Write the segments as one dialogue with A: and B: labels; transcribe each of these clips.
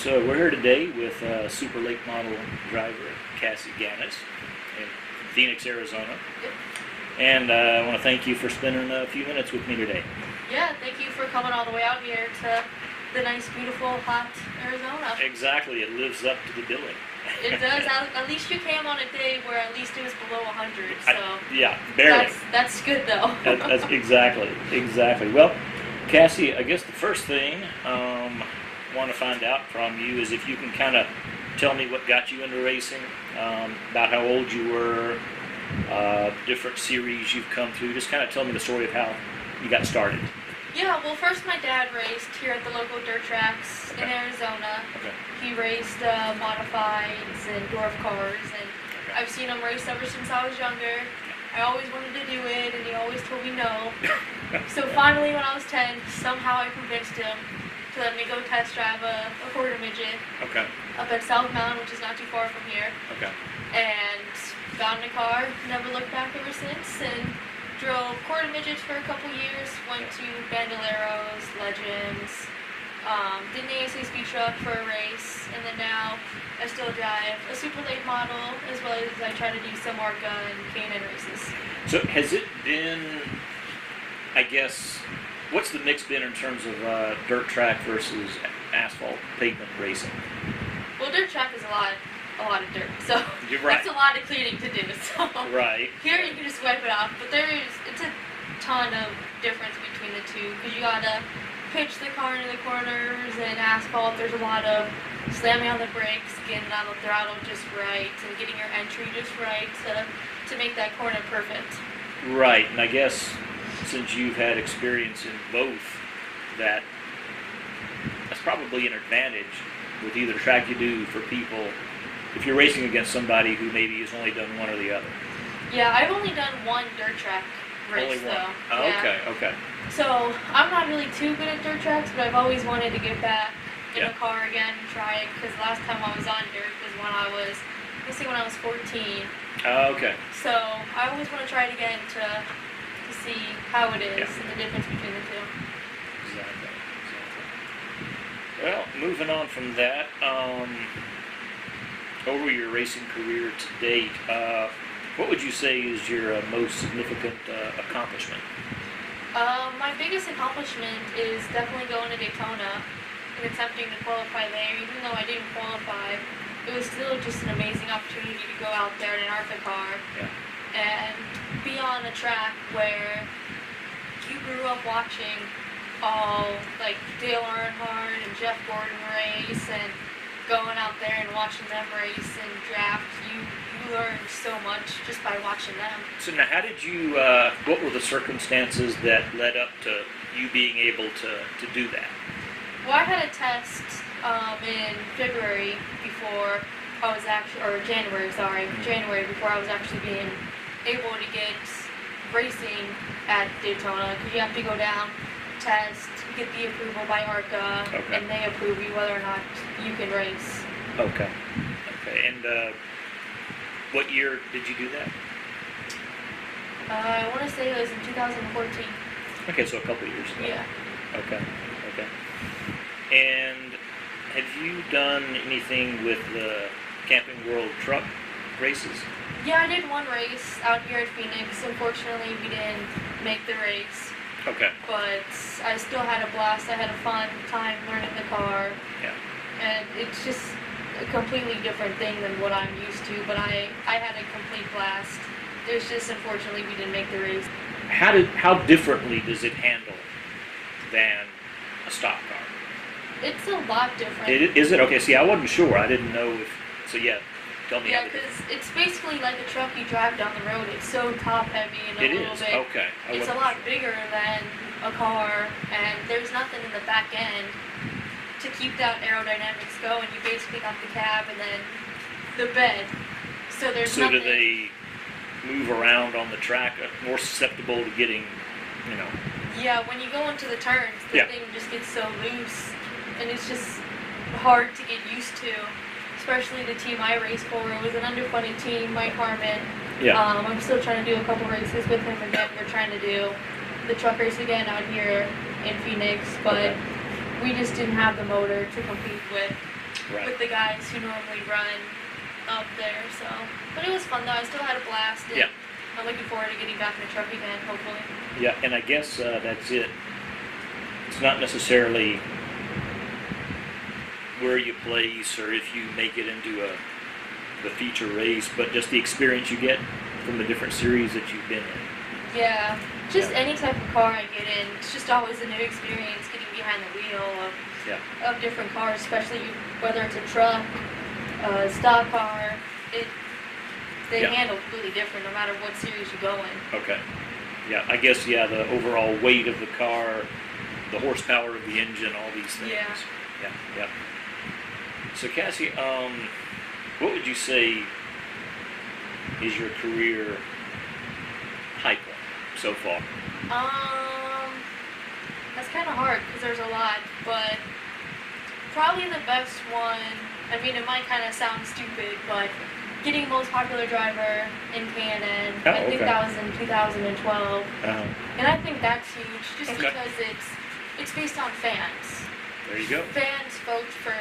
A: So we're here today with super late model driver Cassie Gannis in Phoenix, Arizona.
B: Yep.
A: And I want to thank you for spending a few minutes with me today.
B: Yeah, thank you for coming all the way out here to the nice, beautiful, hot Arizona.
A: Exactly, it lives up to the billing.
B: It does. At least you came on a day where at least it was below 100. So
A: yeah, barely.
B: That's good though.
A: That's exactly. Well, Cassie, I guess the first thing I want to find out from you is if you can kind of tell me what got you into racing, about how old you were, different series you've come through. Just kind of tell me the story of how you got started.
B: Yeah, well, first my dad raced here at the local dirt tracks in Arizona.
A: Okay.
B: He raced modifieds and dwarf cars, and I've seen him race ever since I was younger. I always wanted to do it, and he always told me no. So finally, when I was 10, somehow I convinced him to let me go test drive a quarter midget up at South Mountain, which is not too far from here.
A: Okay.
B: And got in a car, never looked back ever since, and drove quarter midgets for a couple years, went to Bandoleros, Legends, did an ASA speed truck for a race, and then now I still drive a super late model, as well as I try to do some ARCA and KNN races.
A: So has it been, I guess, what's the mix been in terms of dirt track versus asphalt pavement racing?
B: Well, dirt track is a lot of dirt, so
A: You're right.
B: that's a lot of cleaning to do. So
A: Right.
B: here you can just wipe it off, but it's a ton of difference between the two, because you gotta pitch the car into the corners, and asphalt there's a lot of slamming on the brakes, getting on the throttle just right, and getting your entry just right to make that corner perfect.
A: Right, and I guess since you've had experience in both, that's probably an advantage with either track you do for people if you're racing against somebody who maybe has only done one or the other.
B: Yeah, I've only done one dirt track race
A: Only one.
B: though.
A: Oh,
B: Yeah.
A: Okay.
B: So I'm not really too good at dirt tracks, but I've always wanted to get back in
A: Yeah.
B: a car again and try it, because last time I was on dirt was when I was 14.
A: Okay.
B: So I always want to try it again to see how it is and the difference between the two.
A: Exactly. Well, moving on from that, over your racing career to date, what would you say is your most significant accomplishment?
B: My biggest accomplishment is definitely going to Daytona and attempting to qualify there. Even though I didn't qualify, it was still just an amazing opportunity to go out there in an ARCA car and be on a track where you grew up watching all, like, Dale Earnhardt and Jeff Gordon race, and going out there and watching them race and draft. You learned so much just by watching them.
A: So now, how did you, what were the circumstances that led up to you being able to do that?
B: Well, I had a test in February before I was January before I was actually being able to get racing at Daytona, because you have to go down, test, get the approval by ARCA, and they approve you whether or not you can race.
A: Okay. And what year did you do that?
B: I want to say it was in 2014.
A: Okay, so a couple years ago.
B: Yeah.
A: Okay. And have you done anything with the Camping World truck races?
B: Yeah, I did one race out here at Phoenix. Unfortunately, we didn't make the race.
A: Okay.
B: But I still had a blast. I had a fun time learning the car.
A: Yeah.
B: And it's just a completely different thing than what I'm used to, but I had a complete blast. There's just, unfortunately, we didn't make the race.
A: How differently does it handle than a stock car?
B: It's a lot different.
A: Is it? Okay, see, I wasn't sure. I didn't know if, so yeah, tell me.
B: Yeah, because it's basically like a truck you drive down the road. It's so top heavy and a little bit.
A: Okay.
B: It's a lot bigger than a car, and there's nothing in the back end to keep that aerodynamics going. You basically got the cab and then the bed. So there's nothing.
A: So do they move around on the track, more susceptible to getting,
B: Yeah, when you go into the turns, the thing just gets so loose, and it's just hard to get used to. Especially the team I raced for. It was an underfunded team, Mike Harmon.
A: Yeah.
B: I'm still trying to do a couple races with him again. We're trying to do the truck race again out here in Phoenix, but we just didn't have the motor to compete with
A: Right.
B: with the guys who normally run up there. So, but it was fun though. I still had a blast. And
A: Yeah.
B: I'm looking forward to getting back in the truck again, hopefully.
A: Yeah, and I guess that's it. It's not necessarily where you place or if you make it into the feature race, but just the experience you get from the different series that you've been in.
B: Yeah, just
A: Yeah.
B: any type of car I get in, it's just always a new experience getting behind the wheel
A: Yeah.
B: of different cars, especially whether it's a truck, a stock car. They
A: Yeah.
B: handle completely different no matter what series you go in.
A: Okay. Yeah, I guess, yeah, the overall weight of the car, the horsepower of the engine, all these things.
B: Yeah.
A: Yeah, yeah. So, Cassie, what would you say is your career high point so far?
B: That's kind of hard because there's a lot, but probably the best one, I mean, it might kind of sound stupid, but getting most popular driver in KNN,
A: Oh,
B: I think
A: okay.
B: that was in 2012,
A: Uh-huh.
B: and I think that's huge just
A: Okay.
B: because it's based on fans.
A: There you go.
B: Fans vote for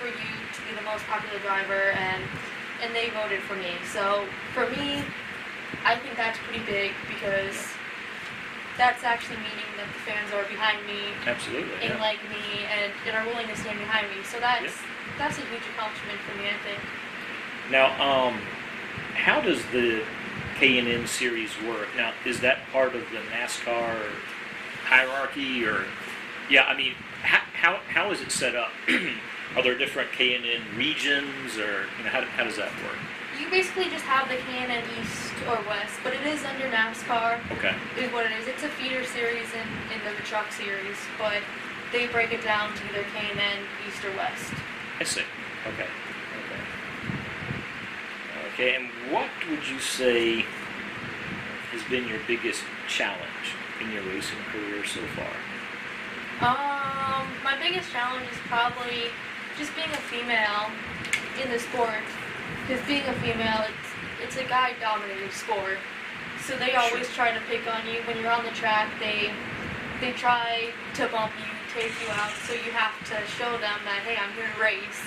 B: you to be the most popular driver, and they voted for me. So for me, I think that's pretty big because that's actually meaning that the fans are behind me
A: Absolutely.
B: and
A: Yeah.
B: like me and are willing to stand behind me. So that's a huge accomplishment for me, I think.
A: Now, how does the KNN Series work? Now, is that part of the NASCAR hierarchy, or yeah? I mean, how is it set up? Are there different KNN regions, or how does that work?
B: You basically just have the KNN East or West, but it is under NASCAR.
A: Okay.
B: Is what it is. It's a feeder series in the truck series, but they break it down to either KNN East or West.
A: I see. Okay. Okay, and what would you say has been your biggest challenge in your racing career so far?
B: My biggest challenge is probably just being a female in the sport. Because being a female, it's a guy-dominated sport. So they always try to pick on you when you're on the track. They try to bump you, take you out. So you have to show them that, hey, I'm here to race,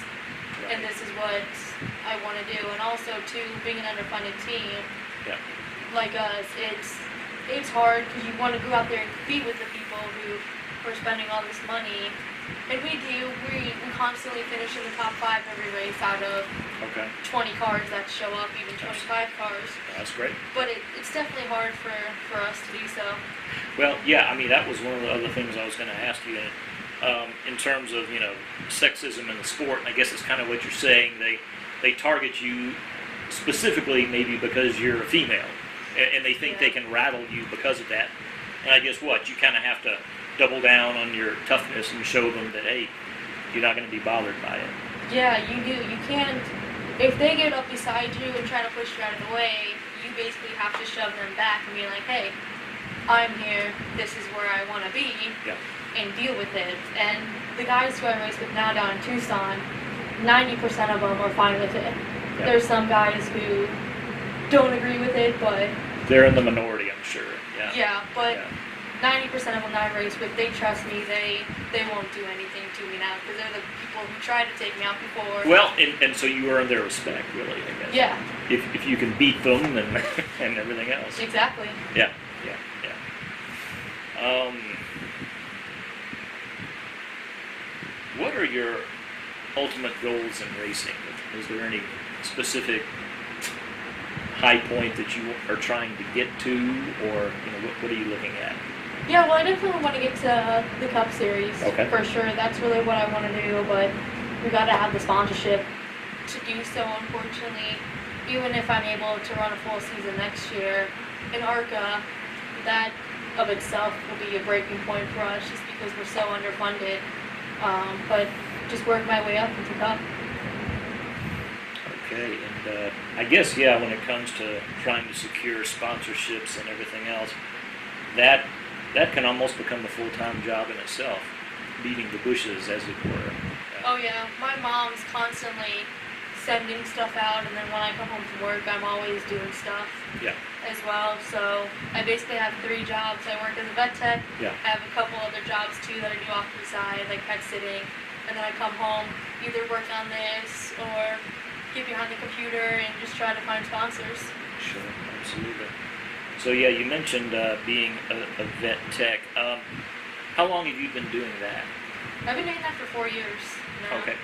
B: and this is what I want to do. And also, too, being an underfunded team like us, it's hard because you want to go out there and compete with the people who are spending all this money. And we do. We constantly finish in the top 5 every race out of 20 cars that show up, even 25 cars.
A: That's great.
B: But it's definitely hard for us to do so.
A: Well, yeah, I mean, that was one of the other things I was going to ask you in terms of, sexism in the sport. And I guess it's kind of what you're saying. They target you specifically maybe because you're a female, and they think they can rattle you because of that. And I guess you kind of have to double down on your toughness and show them that, hey, you're not going to be bothered by it.
B: Yeah, you do. You can't. If they get up beside you and try to push you out of the way, you basically have to shove them back and be like, hey, I'm here. This is where I want to be, and deal with it. And the guys who I race with now down in Tucson, 90% of them are fine with it.
A: Yeah.
B: There's some guys who don't agree with it, but
A: They're in the minority, I'm sure.
B: but 90% of them that I race with, they trust me. They won't do anything to me now because they're the people who tried to take me out before.
A: Well, and so you earn their respect, really, I guess.
B: Yeah.
A: If you can beat them and and everything else.
B: Exactly.
A: Yeah. What are your ultimate goals in racing? Is there any specific high point that you are trying to get to, or what are you looking at?
B: Yeah, well, I definitely want to get to the Cup Series for sure. That's really what I want to do, but we got to have the sponsorship to do so. Unfortunately, even if I'm able to run a full season next year in ARCA, that of itself will be a breaking point for us, just because we're so underfunded. But just work my way up into Cup.
A: Okay, and I guess, when it comes to trying to secure sponsorships and everything else, that can almost become a full-time job in itself, beating the bushes, as it were.
B: Oh yeah, my mom's constantly sending stuff out, and then when I come home from work, I'm always doing stuff as well. So I basically have 3 jobs. I work as a vet tech. I have a couple other jobs too that I do off to the side, like pet sitting, and then I come home, either work on this or get behind the computer and just try to find sponsors.
A: Sure, absolutely. So yeah, you mentioned being a vet tech. How long have you been doing that?
B: I've been doing that for 4 years now.
A: Okay.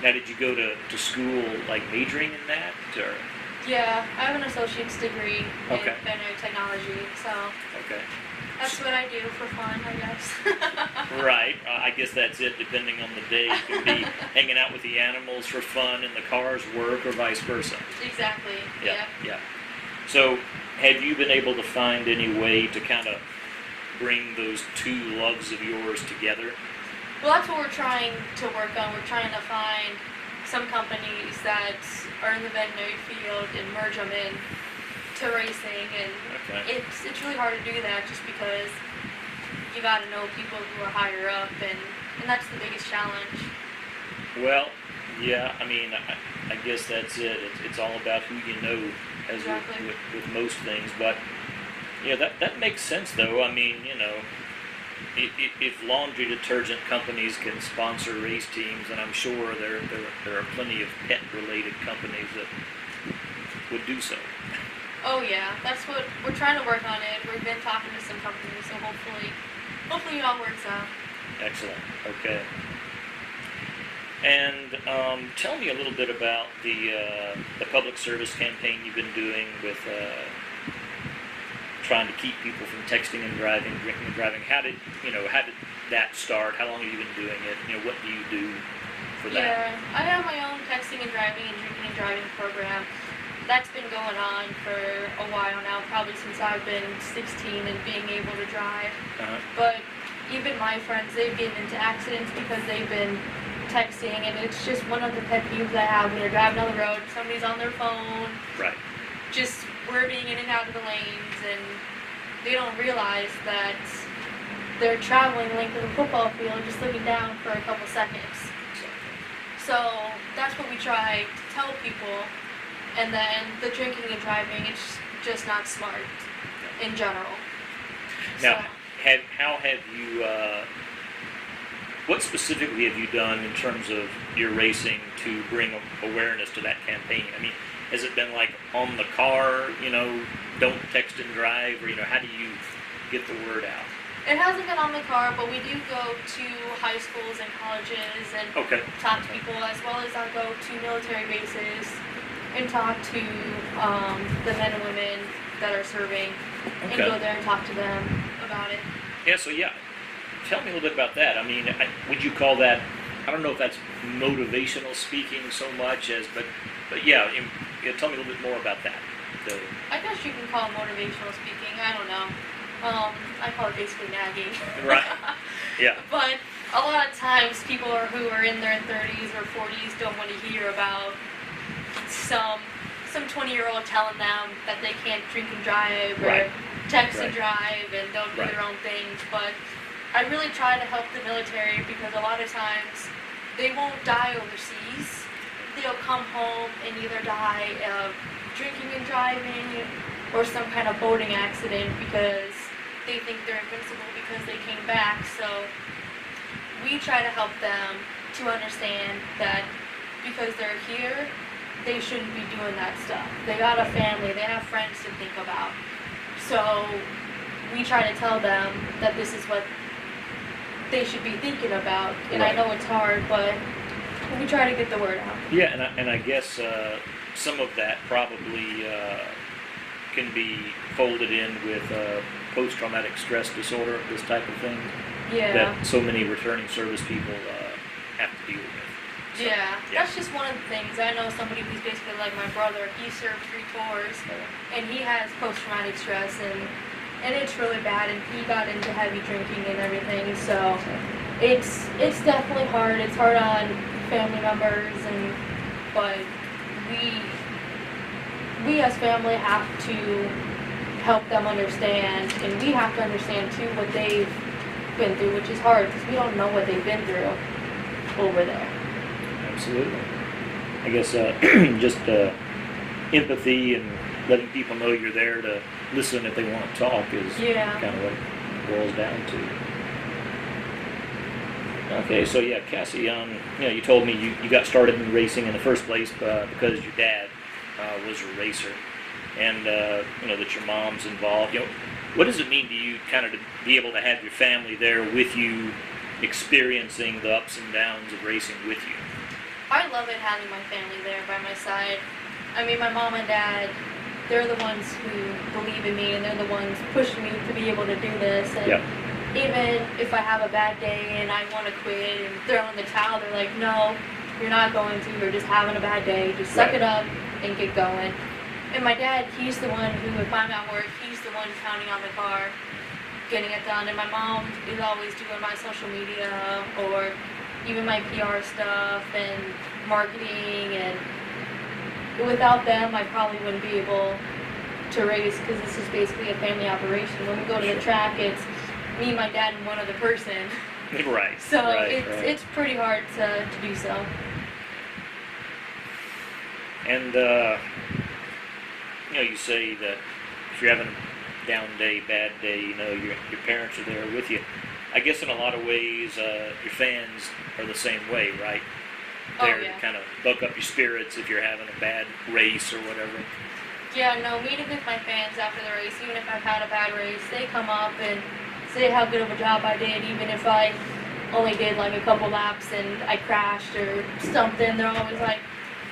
A: Now, did you go to school, like, majoring in that, or?
B: Yeah, I have an associate's degree in
A: Okay.
B: veterinary technology, so
A: Okay.
B: that's what I do for fun, I guess.
A: Right. I guess that's it, depending on the day. You can be hanging out with the animals for fun and the cars work, or vice versa.
B: Exactly,
A: Yeah. So, have you been able to find any way to kind of bring those two loves of yours together?
B: Well, that's what we're trying to work on. We're trying to find some companies that are in the veterinary field and merge them in to racing, and
A: Okay.
B: it's really hard to do that just because you got to know people who are higher up, and that's the biggest challenge.
A: Well, yeah, I mean, I guess that's it. It's all about who you know, as
B: Exactly.
A: with most things. But, yeah, that makes sense, though. I mean, you know, if laundry detergent companies can sponsor race teams, and I'm sure there are plenty of pet-related companies that would do so.
B: Oh yeah, that's what we're trying to work on it. We've been talking to some companies, so hopefully it all works out.
A: Excellent. Okay. And tell me a little bit about the public service campaign you've been doing with trying to keep people from texting and driving, drinking and driving. How did that start? How long have you been doing it? You know, what do you do for that?
B: Yeah, I have my own texting and driving and drinking and driving program. That's been going on for a while now, probably since I've been 16 and being able to drive.
A: Uh-huh.
B: But even my friends, they've gotten into accidents because they've been texting, and it's just one of the pet peeves I have when you're driving down the road. Somebody's on their phone,
A: Right.
B: just swerving in and out of the lanes, and they don't realize that they're traveling the length of the football field just looking down for a couple seconds. So that's what we try to tell people. And then the drinking and driving, it's just not smart in general.
A: Now,
B: So,
A: how have you? What specifically have you done in terms of your racing to bring awareness to that campaign? I mean, has it been like on the car, you know, don't text and drive, or how do you get the word out?
B: it hasn't been on the car, but we do go to high schools and colleges and
A: Okay.
B: talk to people, as well as I'll go to military bases and talk to the men and women that are serving, and
A: Okay.
B: go there and talk to them about it.
A: Yeah. So tell me a little bit about that. I mean, would you call that? I don't know if that's motivational speaking so much as, but yeah, tell me a little bit more about that.
B: I guess you can call it motivational speaking. I don't know. I call it basically nagging.
A: Right. Yeah.
B: But a lot of times people who are in their 30s or 40s don't want to hear about some 20-year-old telling them that they can't drink and drive or
A: Right.
B: text and
A: Right.
B: drive and don't do
A: Right.
B: their own things. But I really try to help the military because a lot of times they won't die overseas. They'll come home and either die of drinking and driving or some kind of boating accident because they think they're invincible because they came back. So we try to help them to understand that because they're here, they shouldn't be doing that stuff. They got a family, they have friends to think about. So we try to tell them that this is what they should be thinking about. And I
A: Right.
B: know it's hard, but we try to get the word out.
A: Yeah, and I guess some of that probably can be folded in with post-traumatic stress disorder, this type of thing,
B: Yeah.
A: that so many returning service people have to deal with. So,
B: Yeah, that's just one of the things. I know somebody who's basically like my brother. He served 3 tours, and he has post-traumatic stress, and it's really bad. And he got into heavy drinking and everything. So it's definitely hard. It's hard on family members, but we as family have to help them understand, and we have to understand too what they've been through, which is hard because we don't know what they've been through over there.
A: Absolutely. I guess just empathy and letting people know you're there to listen if they want to talk is
B: Yeah.
A: kind of what it boils down to. Okay, so yeah, Cassie, you told me you got started in racing in the first place because your dad was a racer, and that your mom's involved. What does it mean to you, kind of, to be able to have your family there with you, experiencing the ups and downs of racing with you?
B: I love it having my family there by my side. I mean, my mom and dad, they're the ones who believe in me, and they're the ones pushing me to be able to do this. And
A: yep.
B: Even if I have a bad day and I want to quit and throw in the towel, they're like, no, you're not going to. You're just having a bad day. Just suck it up and get going. And my dad, he's the one who, if I'm at work, he's the one pounding on the car, getting it done. And my mom is always doing my social media or even my PR stuff and marketing. And without them, I probably wouldn't be able to race, because this is basically a family operation. When we go to the track, it's me, my dad, and one other person.
A: Right.
B: So
A: right,
B: it's pretty hard to do so.
A: And you say that if you're having a down day, bad day, your parents are there with you. I guess in a lot of ways, your fans are the same way, right? There to kind of buck up your spirits if you're having a bad race or whatever.
B: Yeah, no, meeting with my fans after the race, even if I've had a bad race, they come up and say how good of a job I did, even if I only did like a couple laps and I crashed or something. They're always like,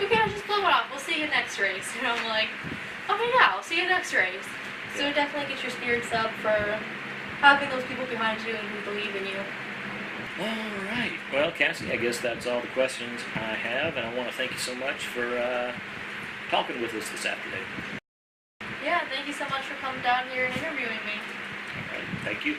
B: okay, I'll just blow it off. We'll see you next race. And I'm like, okay, yeah, I'll see you next race. So it definitely gets your spirits up for having those people behind you and who believe in you.
A: All right. Well, Cassie, I guess that's all the questions I have, and I want to thank you so much for talking with us this afternoon.
B: Yeah, thank you so much for coming down here and interviewing me.
A: All right. Thank you.